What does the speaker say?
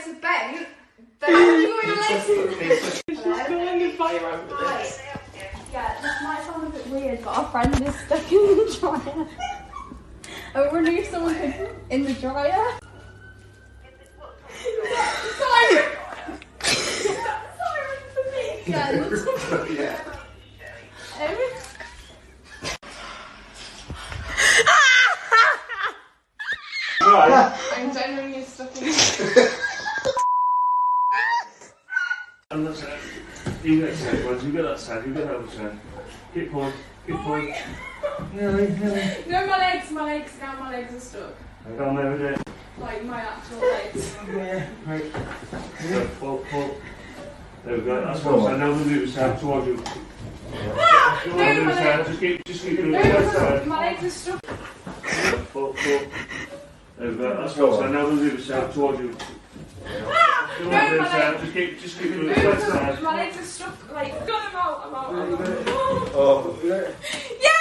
legs are bent, then how are your legs in Right. Yeah, this might sound a bit weird, but our friend is stuck in the dryer. I wonder if someone could in the dryer. Siren! Siren for me again. Yeah. Right. I'm genuinely stuck in And that's it. You get side ones, you get that side, you get that other side. Keep pulling, keep pulling. Nearly. No, my legs are stuck. Down there with it. Like my actual legs. Yeah, right. So, pull. There we go, that's one side. Now we'll do the side towards you. No, Just keep doing the right side. my legs are stuck. Pull. There we go, that's one side. Now we'll do the side towards you. Just keep doing the right side. My legs are stuck. Like, God, I'm out. Oh, yeah. Yeah.